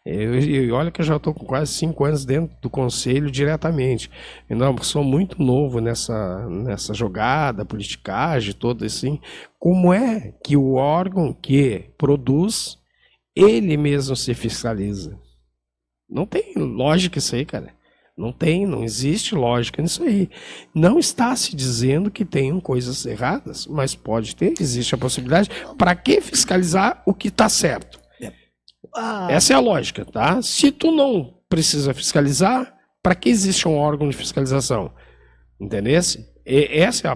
E olha que eu já estou com quase 5 anos dentro do conselho diretamente. Eu não sou muito novo nessa jogada, politicagem, toda assim. Como é que o órgão que produz, ele mesmo se fiscaliza? Não tem lógica isso aí, cara. Não existe lógica nisso aí. Não está se dizendo que tenham coisas erradas, mas pode ter, existe a possibilidade. Para que fiscalizar o que está certo? Essa é a lógica, tá? Se tu não precisa fiscalizar, para que existe um órgão de fiscalização? Entendesse?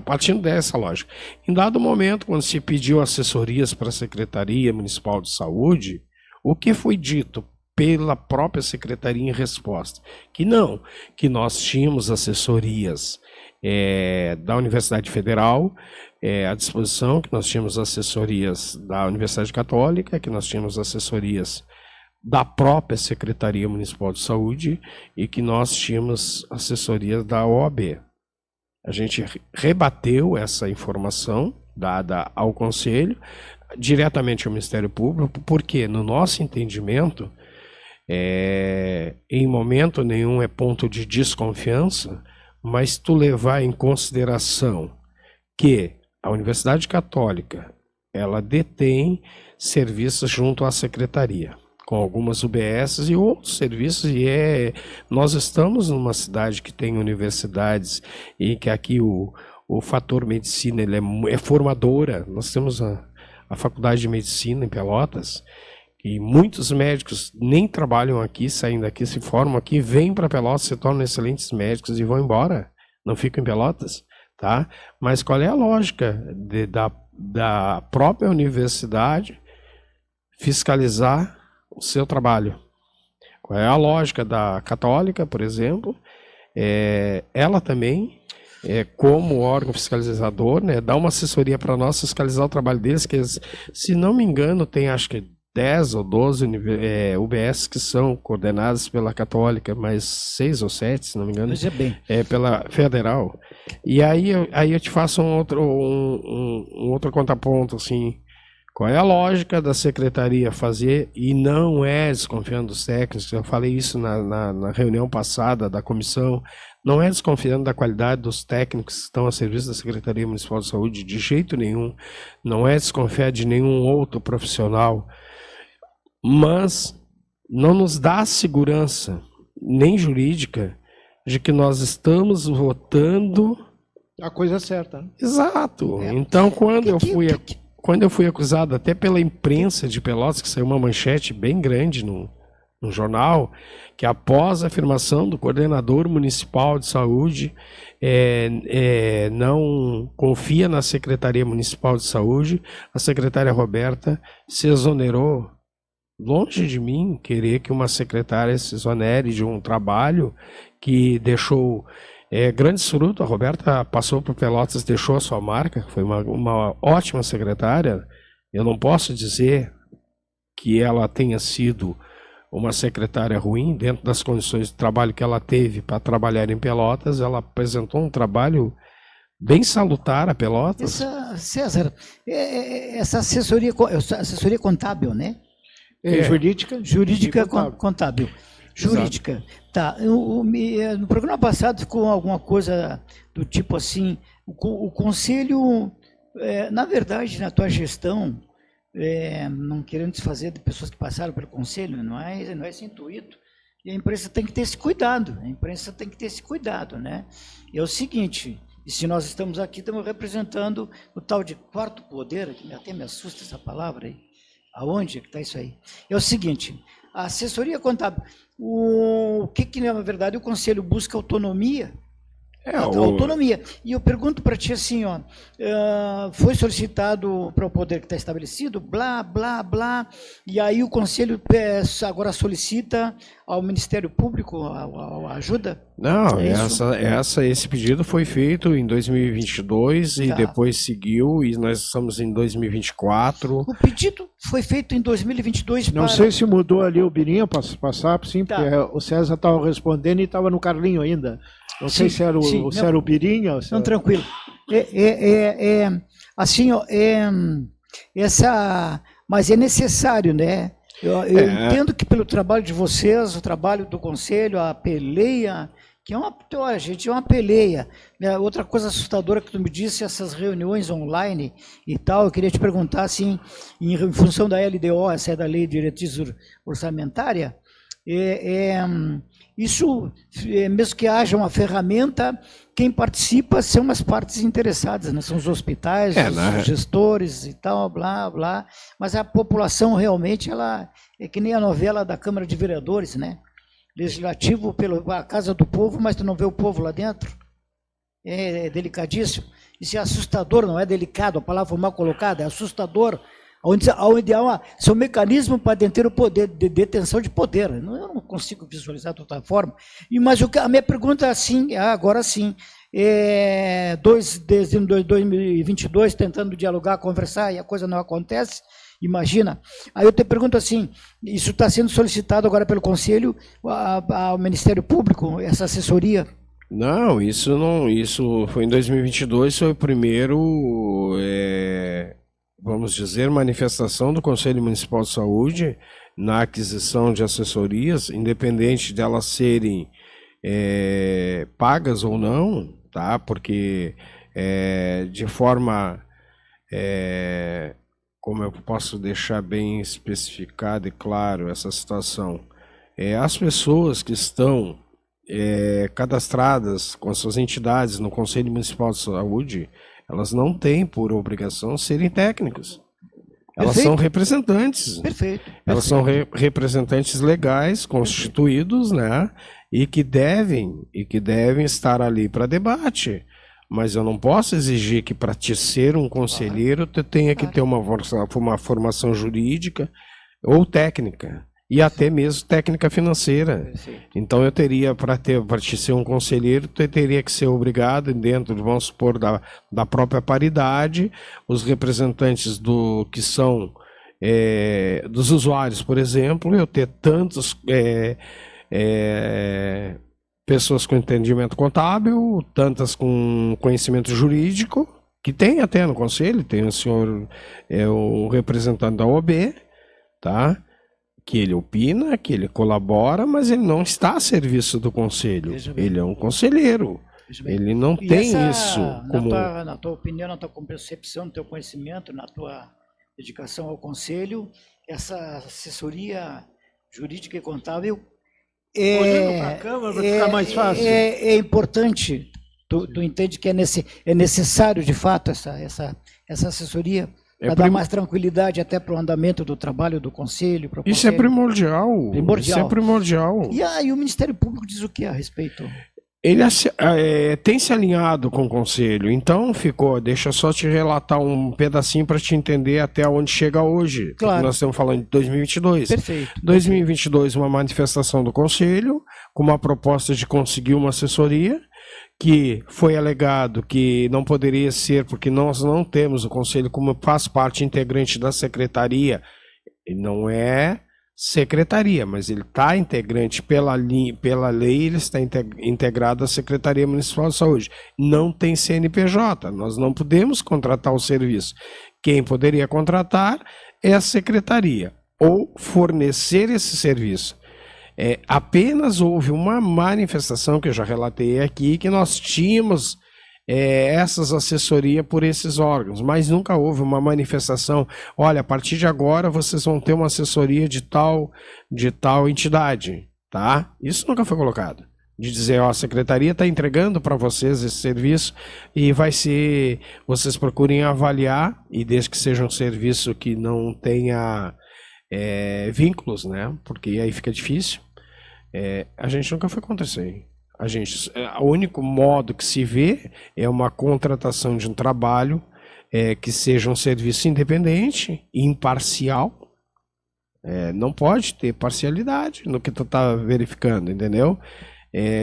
Partindo dessa lógica. Em dado momento, quando se pediu assessorias para a Secretaria Municipal de Saúde, o que foi dito pela própria Secretaria em resposta? Que nós tínhamos assessorias da Universidade Federal à disposição, que nós tínhamos assessorias da Universidade Católica, que nós tínhamos assessorias da própria Secretaria Municipal de Saúde e que nós tínhamos assessoria da OAB. A gente rebateu essa informação dada ao Conselho, diretamente ao Ministério Público, porque no nosso entendimento, em momento nenhum é ponto de desconfiança, mas tu levar em consideração que a Universidade Católica, ela detém serviços junto à Secretaria, com algumas UBSs e outros serviços, e nós estamos numa cidade que tem universidades e que aqui o fator medicina ele é formadora. Nós temos a Faculdade de Medicina em Pelotas, e muitos médicos nem trabalham aqui, saem daqui, se formam aqui, vêm para Pelotas, se tornam excelentes médicos e vão embora, não ficam em Pelotas, tá? Mas qual é a lógica da própria universidade fiscalizar o seu trabalho? Qual é a lógica da Católica, por exemplo? Ela também, como órgão fiscalizador, né, dá uma assessoria para nós fiscalizar o trabalho deles, que se não me engano tem acho que 10 ou 12 UBS que são coordenadas pela Católica, mas 6 ou 7, se não me engano, Mas é bem. Pela Federal. E aí eu te faço um outro contraponto, assim, qual é a lógica da Secretaria fazer, e não é desconfiando dos técnicos, eu falei isso na reunião passada da comissão, não é desconfiando da qualidade dos técnicos que estão a serviço da Secretaria Municipal de Saúde, de jeito nenhum, não é desconfiar de nenhum outro profissional, mas não nos dá segurança, nem jurídica, de que nós estamos votando A coisa certa, né? Exato. Então, quando eu fui acusado até pela imprensa de Pelotas, que saiu uma manchete bem grande no jornal, que após a afirmação do coordenador municipal de saúde, não confia na Secretaria Municipal de Saúde, a secretária Roberta se exonerou. Longe de mim querer que uma secretária se exonere de um trabalho que deixou grandes frutos. A Roberta passou por Pelotas, deixou a sua marca, foi uma ótima secretária. Eu não posso dizer que ela tenha sido uma secretária ruim, dentro das condições de trabalho que ela teve para trabalhar em Pelotas. Ela apresentou um trabalho bem salutar a Pelotas. César, essa assessoria contábil, né? Jurídica contábil. Jurídica. Tá. No programa passado ficou alguma coisa do tipo assim, o Conselho, na verdade, na tua gestão, não querendo desfazer de pessoas que passaram pelo Conselho, não é esse intuito, e a imprensa tem que ter esse cuidado, né? E é o seguinte, e se nós estamos aqui, estamos representando o tal de quarto poder, que até me assusta essa palavra aí. Aonde é que está isso aí? É o seguinte, a assessoria contábil, o que na verdade o Conselho busca autonomia? Autonomia. E eu pergunto para ti assim, foi solicitado para o poder que está estabelecido, blá, blá, blá, e aí o Conselho agora solicita ao Ministério Público a ajuda? Não, esse pedido foi feito em 2022 e depois seguiu, e nós estamos em 2024. O pedido foi feito em 2022 Não sei se mudou ali o Birinha para passar, sim, porque o César estava respondendo e estava no Carlinho ainda. Não sei se era o Birinha. Ou se não, tranquilo. Assim, mas é necessário, né? Eu entendo que pelo trabalho de vocês, o trabalho do Conselho, a peleia, que é uma peleia. Né? Outra coisa assustadora que tu me disse, essas reuniões online e tal, eu queria te perguntar, assim, em função da LDO, essa é da Lei de Diretriz Orçamentária, isso, mesmo que haja uma ferramenta, quem participa são as partes interessadas, né? São os hospitais, os gestores e tal, blá, blá. Mas a população realmente, ela é que nem a novela da Câmara de Vereadores, né? Legislativo pela Casa do Povo, mas tu não vê o povo lá dentro. É delicadíssimo. Isso é assustador, não é delicado, a palavra mal colocada, é assustador. Onde há seu mecanismo para deter o poder, de detenção de poder. Eu não consigo visualizar de outra forma. Mas a minha pergunta é assim, agora sim, desde 2022 tentando dialogar, conversar, e a coisa não acontece. Imagina. Aí eu te pergunto assim, isso está sendo solicitado agora pelo Conselho ao Ministério Público, essa assessoria? Não, isso foi em 2022, foi o primeiro, vamos dizer, manifestação do Conselho Municipal de Saúde na aquisição de assessorias, independente de elas serem pagas ou não, tá? Porque de forma, como eu posso deixar bem especificado e claro essa situação, as pessoas que estão cadastradas com as suas entidades no Conselho Municipal de Saúde, elas não têm por obrigação serem técnicos. Elas Perfeito. são representantes. Perfeito. Elas são representantes legais, constituídos, né? E que devem estar ali para debate. Mas eu não posso exigir que para te ser um conselheiro tu tenha que ter uma formação jurídica ou técnica. E até mesmo técnica financeira. Perfeito. Então eu teria, para te ser um conselheiro, tu teria que ser obrigado, dentro, vamos supor, da própria paridade, os representantes que são dos usuários, por exemplo, eu ter tantos pessoas com entendimento contábil, tantas com conhecimento jurídico, que tem até no conselho, tem o senhor, o representante da OAB, tá? Que ele opina, que ele colabora, mas ele não está a serviço do conselho. Ele é um conselheiro. Ele não tem isso como... Na tua opinião, na tua percepção, no teu conhecimento, na tua dedicação ao conselho, essa assessoria jurídica e contábil Olhando para a Câmara vai ficar mais fácil. É importante. Tu entende que é necessário, de fato, essa assessoria? Para dar mais tranquilidade até para o andamento do trabalho do Conselho. Isso é primordial. Isso é primordial. E o Ministério Público diz o que a respeito? Ele tem se alinhado com o Conselho. Então deixa eu só te relatar um pedacinho para te entender até onde chega hoje. Claro. Nós estamos falando de 2022. Perfeito. 2022, uma manifestação do Conselho, com uma proposta de conseguir uma assessoria, que foi alegado que não poderia ser, porque nós não temos o Conselho como faz parte integrante da Secretaria. Ele não é secretaria, mas ele está integrante pela lei, ele está integrado à Secretaria Municipal de Saúde. Não tem CNPJ, nós não podemos contratar o serviço. Quem poderia contratar é a Secretaria, ou fornecer esse serviço. Apenas houve uma manifestação, que eu já relatei aqui, que nós tínhamos essas assessorias por esses órgãos, mas nunca houve uma manifestação, olha, a partir de agora vocês vão ter uma assessoria de tal entidade, tá? Isso nunca foi colocado. De dizer, ó, a secretaria está entregando para vocês esse serviço e vocês procurem avaliar, e desde que seja um serviço que não tenha vínculos, né? Porque aí fica difícil. A gente nunca foi contra isso aí. O único modo que se vê é uma contratação de um trabalho que seja um serviço independente e imparcial. Não pode ter parcialidade no que tu está verificando, entendeu?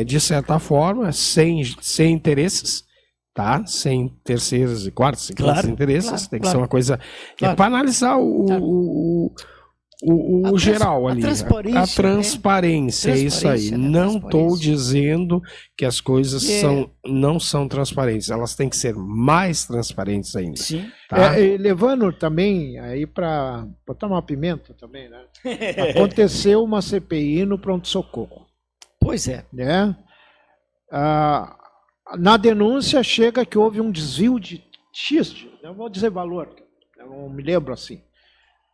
De certa forma, sem interesses, tá? Sem terceiros e quartos e quintos interesses. Tem que ser uma coisa para analisar o geral ali. A transparência, é isso aí. Não estou dizendo que as coisas não são transparentes. Elas têm que ser mais transparentes ainda. Sim. Tá? Levando também aí para botar uma pimenta também, né? Aconteceu uma CPI no pronto-socorro. Pois é. Né? Na denúncia chega que houve um desvio de X, não vou dizer valor, eu não me lembro assim,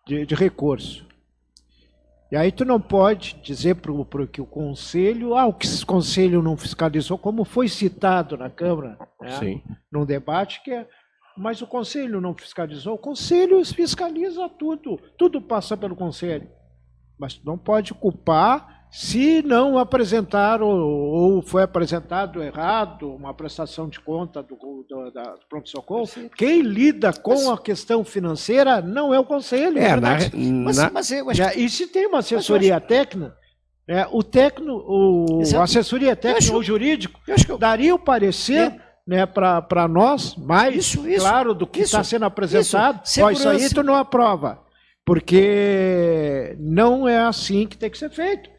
de recurso. E aí tu não pode dizer para o Conselho, o que esse Conselho não fiscalizou, como foi citado na Câmara, né? Sim. Num debate, mas o Conselho não fiscalizou. O Conselho fiscaliza tudo passa pelo Conselho. Mas tu não pode culpar se não apresentaram ou foi apresentado errado uma prestação de conta do pronto-socorro. Quem lida com a questão financeira não é o Conselho. E se tem uma assessoria técnica, a assessoria técnica ou jurídico daria o parecer né, para nós, mais Isso, claro do que isso, está sendo apresentado. isso. Ó, isso aí Segurança. tu não aprova, porque não é assim que tem que ser feito.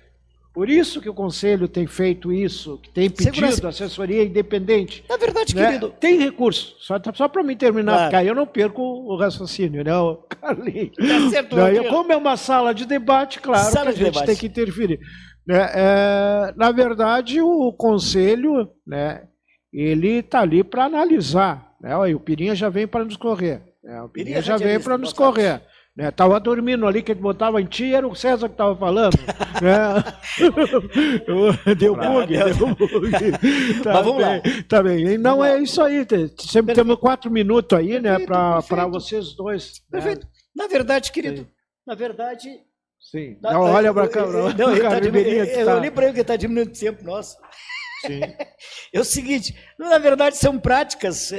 Por isso que o Conselho tem feito isso, que tem pedido Segurança. assessoria independente. Na verdade, Né? querido, Tem recurso, só para mim terminar, Claro. porque aí eu não perco o raciocínio, né, Carlinhos? tá certo, Daí, Valdir. como é uma sala de debate, claro Sala que de a gente debate. tem que interferir. Né? Na verdade, o Conselho, né, ele está ali para analisar. Né? Olha, o Pirinha já vem para nos correr. Né? O Pirinha já vem para nos correr. Né? Tava dormindo ali, que ele botava em ti, era o César que estava falando. Né? Deu bug, deu bug. Tá Mas vamos lá. bem, tá bem. E não é isso aí. Sempre temos 4 minutos aí, né, Perfeito, para perfeito. vocês dois. Né? Perfeito. Na verdade, querido, na verdade... Sim. Não, olha para cá, Não, ele tá Ribeirinha, que eu tá- olhei para ele que está diminuindo o tempo nosso. Sim. É o seguinte, na verdade são práticas,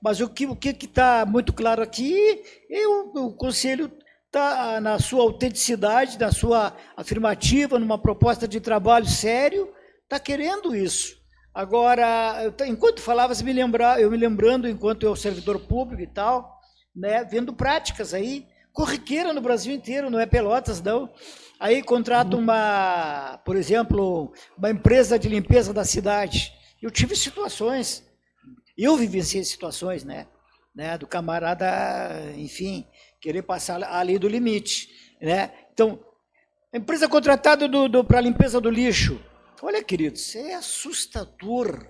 mas o que está muito claro aqui é o Conselho está na sua autenticidade, na sua afirmativa, numa proposta de trabalho sério, está querendo isso. Agora, enquanto falavas, eu me lembrando, enquanto eu servidor público e tal, né, vendo práticas aí, corriqueira no Brasil inteiro, não é Pelotas, não. Aí contrata por exemplo, uma empresa de limpeza da cidade. Eu tive situações, eu vivenciei situações, né, do camarada, enfim, querer passar ali do limite, né? Então, a empresa contratada para a limpeza do lixo. Olha, queridos, é assustador.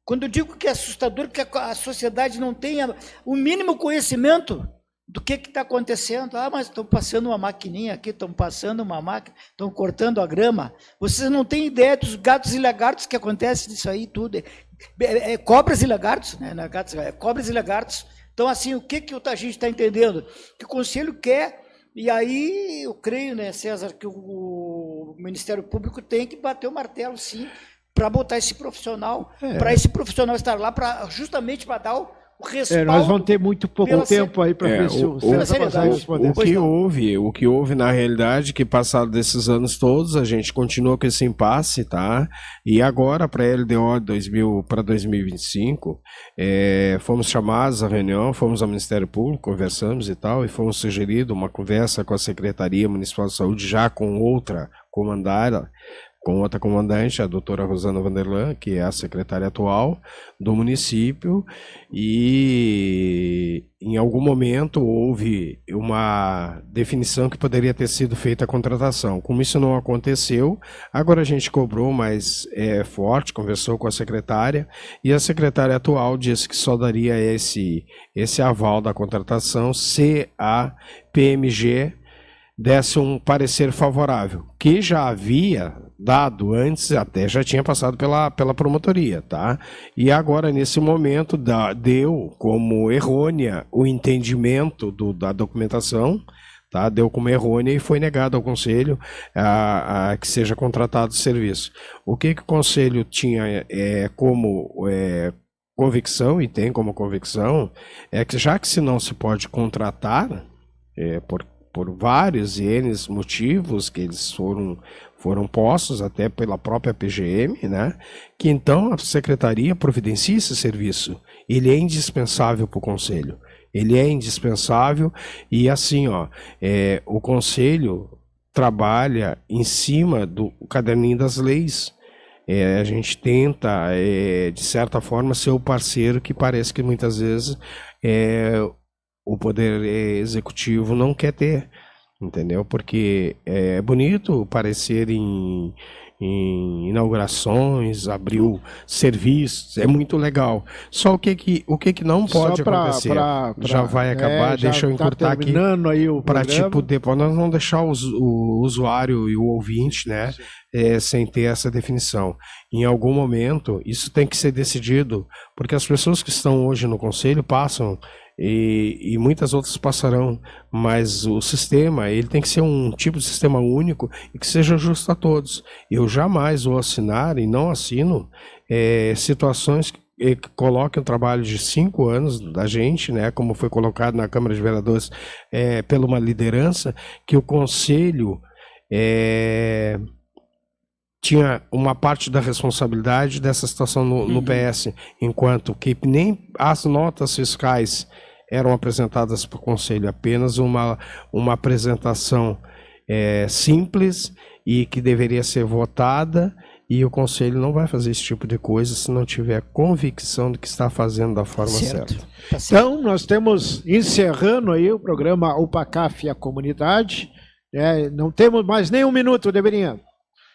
Quando eu digo que é assustador, que a sociedade não tenha o mínimo conhecimento do que está acontecendo. Ah, mas estão passando uma maquininha aqui, estão passando uma máquina, estão cortando a grama. Vocês não têm ideia dos gatos e lagartos que acontece disso aí tudo. Cobras e lagartos, né? Não é gatos, cobras e lagartos. Então, assim, o que a gente está entendendo? Que o Conselho quer, e aí eu creio, né, César, que o Ministério Público tem que bater o martelo, sim, para botar esse profissional, para esse profissional estar lá, justamente para dar o respaldo. Nós vamos ter muito pouco pela tempo aí para ver se o César consegue responder. O que houve na realidade, que passado desses anos todos, a gente continua com esse impasse, tá? E agora, para a LDO para 2025, fomos chamados à reunião, fomos ao Ministério Público, conversamos e tal, e fomos sugerido uma conversa com a Secretaria Municipal de Saúde, já com outra comandante, a doutora Rosana Vanderlan, que é a secretária atual do município, e em algum momento houve uma definição que poderia ter sido feita a contratação. Como isso não aconteceu, agora a gente cobrou mais forte, conversou com a secretária, e a secretária atual disse que só daria esse aval da contratação se a PMG desse um parecer favorável, que já havia dado antes, até já tinha passado pela promotoria, tá? E agora, nesse momento, deu como errônea o entendimento da documentação, tá? Deu como errônea e foi negado ao Conselho a que seja contratado o serviço. O que o Conselho tinha como convicção, e tem como convicção, é que já que se não se pode contratar, por vários e N motivos que eles foram postos até pela própria PGM, né? Que então a Secretaria providencie esse serviço. Ele é indispensável para o Conselho. Ele é indispensável e assim, o Conselho trabalha em cima do caderninho das leis. A gente tenta, de certa forma, ser o parceiro que parece que muitas vezes o Poder Executivo não quer ter, entendeu? Porque é bonito parecer em inaugurações, abriu serviços, é muito legal. Só o que não pode acontecer, já vai acabar, deixa eu encurtar aqui, para poder, para nós não deixar o usuário e o ouvinte, né, sem ter essa definição. Em algum momento, isso tem que ser decidido, porque as pessoas que estão hoje no Conselho passam, e muitas outras passarão, mas o sistema, ele tem que ser um tipo de sistema único e que seja justo a todos. Eu jamais vou assinar e não assino situações que coloquem um trabalho de 5 anos da gente, né, como foi colocado na Câmara de Vereadores, pela uma liderança, que o Conselho tinha uma parte da responsabilidade dessa situação no PS, enquanto que nem as notas fiscais eram apresentadas para o Conselho, apenas uma apresentação simples e que deveria ser votada, e o Conselho não vai fazer esse tipo de coisa se não tiver convicção de que está fazendo da forma certa. Tá certo. Então, nós temos, encerrando aí o programa UPACAF e a comunidade, não temos mais nem um minuto, Deveria.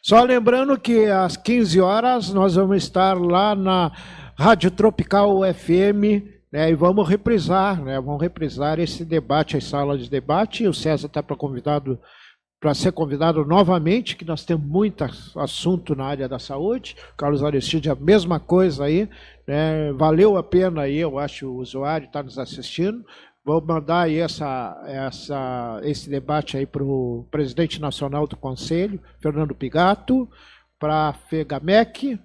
Só lembrando que às 15 horas nós vamos estar lá na Rádio Tropical FM, e vamos reprisar, vamos reprisar esse debate, as salas de debate, e o César está para ser convidado novamente, que nós temos muito assunto na área da saúde. Carlos Aristide, a mesma coisa aí, valeu a pena aí, eu acho, o usuário está nos assistindo. Vou mandar aí esse debate aí para o presidente nacional do Conselho, Fernando Pigato, para a FEGAMEC,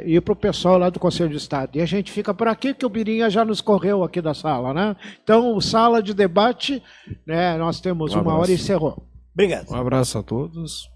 e para o pessoal lá do Conselho de Estado. E a gente fica por aqui, que o Birinha já nos correu aqui da sala, né? Então, sala de debate, nós temos uma hora e encerrou. Obrigado. Um abraço a todos.